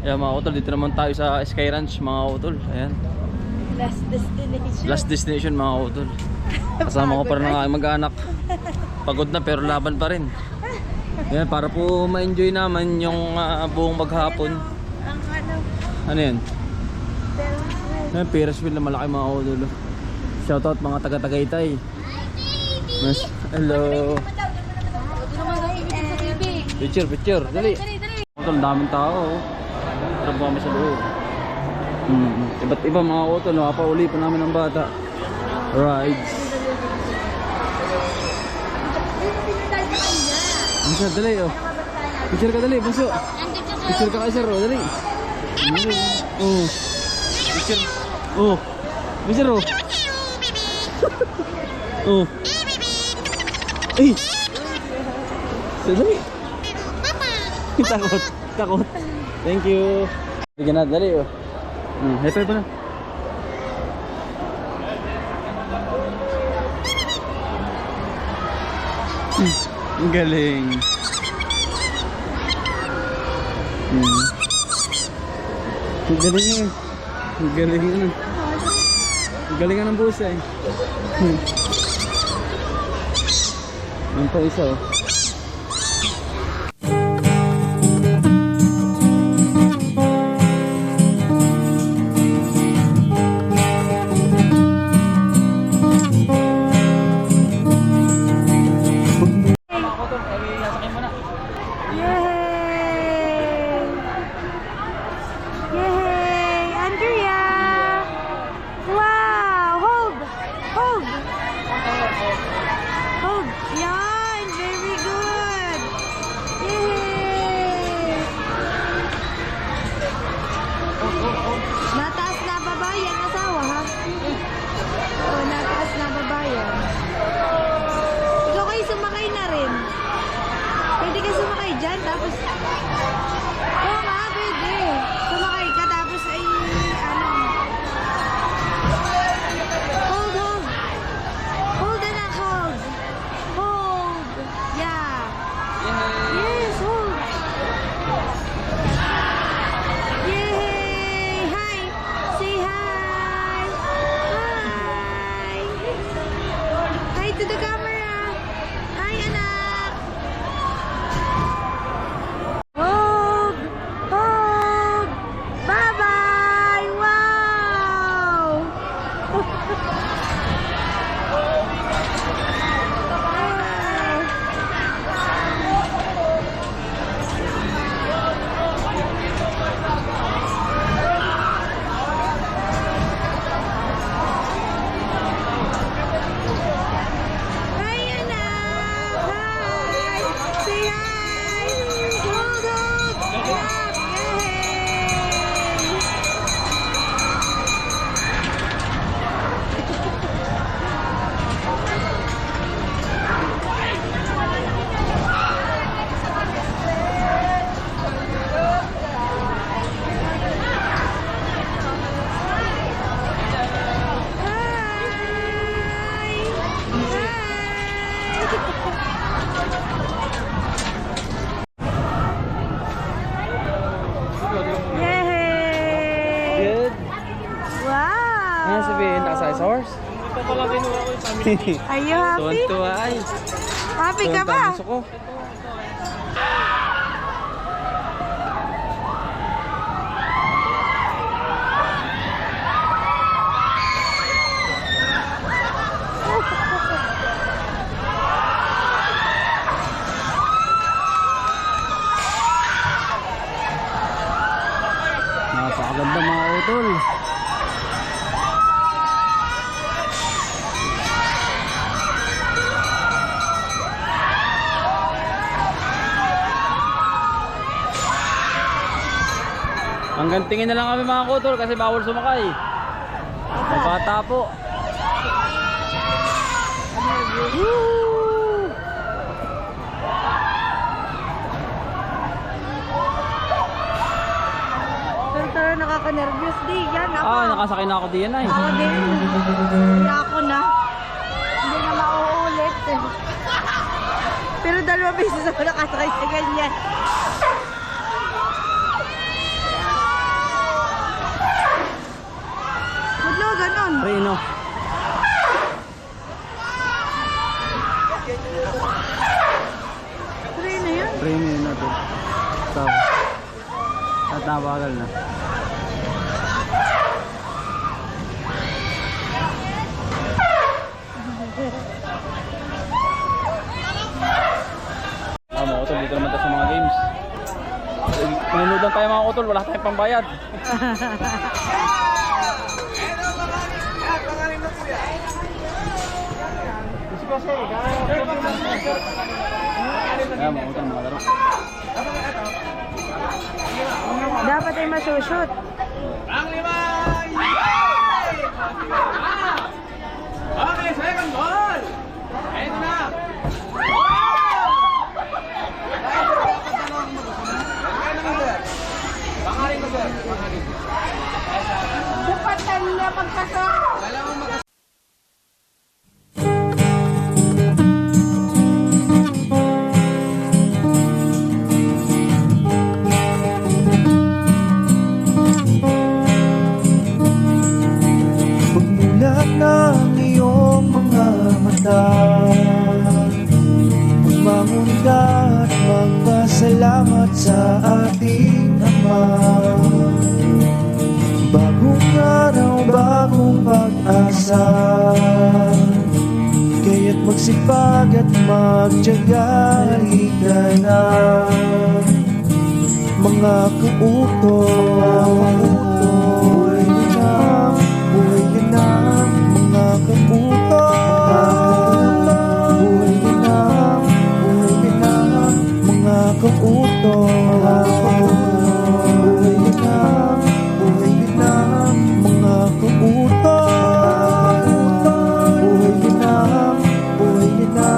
Ayan mga utol, dito naman tayo sa Sky Ranch mga utol. Ayan. Last destination. Last destination mga utol. Kasama ko pa rin ang aking mag-anak. Pagod na pero laban pa rin. Ayan, para po ma-enjoy naman yung buong maghapon. Ang Ano yan? Ferris wheel. Ayan, Ferris wheel na malaki mga utol. Shoutout mga taga-Tagaytay. Mas, hello. Picture, picture. Dali. Utol, daming tao. Tara po kami sa loob. Iba't iba mga utol. Nakapauli pa namin ang bata. Rides. Bunso, dali oh. Picture ka dali, bunso. Picture ka kay sir oh, dali. Oh. Picture. Oh. Picture oh. Oh. Eh. Dali. Takot, takot. Thank you. Bigyan na, dali oh. Hepe pa na. Ang galing. Ang galing yun. Ang galing yun. Ang galing nga ng busa eh. Ang pa isa oh. Are you happy? Tuwan-tuwa ay. Happy ka ba? Gusto ko. Napakaganda mga utol. Hanggang tingin na lang kami mga kutol kasi bawal sumakay. Bata po. Pero nakaka-nervous di yan. Nakasakay na ako diyan ay. Ako din. Hindi ako na. Hindi na mauulit. Pero 2 beses ako nakasakay sa ganyan. At nabagal na. Mga utol, dito naman tayo sa mga games. Pinanood lang tayo mga utol, wala tayong pambayad. Ayan mga utol, mga laro. Dapat ay masushoot. Okay, second ball! Ito na! Pangarin ko, sir. Pangarin. Dapat na pagkasok. Pagmulat ng iyong mga mata, magbangon ka at magpasalamat sa ating Ama. Bagong araw, bagong pag-asa, kaya't magsipag at magtiyaga. Halika na, mga kautoy, buhay na, buhay na, mga kautoy, buhay na, buhay na, mga kautoy, buhay na, buhay na, mga kautoy, buhay na, buhay na.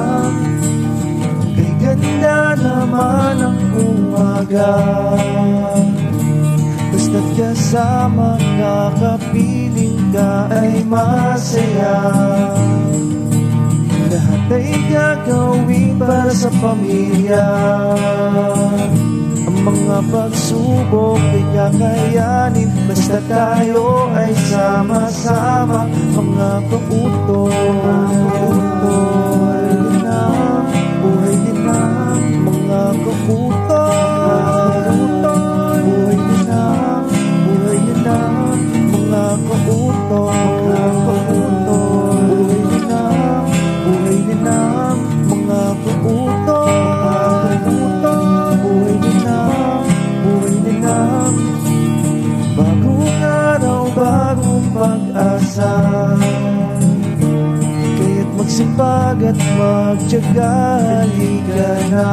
Kay ganda naman ang umaga, basta't kasama ka, kapiling ka ay masaya. Lahat ay gagawin para sa pamilya, ang mga pagsubok ay kakayanin, basta tayo ay sama-sama. Mga kautoy, buhay din na, mga kautoy, buhay din na, buhay din na, mga kautoy, buhay din na, buhay din na, mga kautoy, buhay din na, buhay din na. Bagong araw, bagong pag-asa, kaya't magsipag at magtiyaga. Halika na,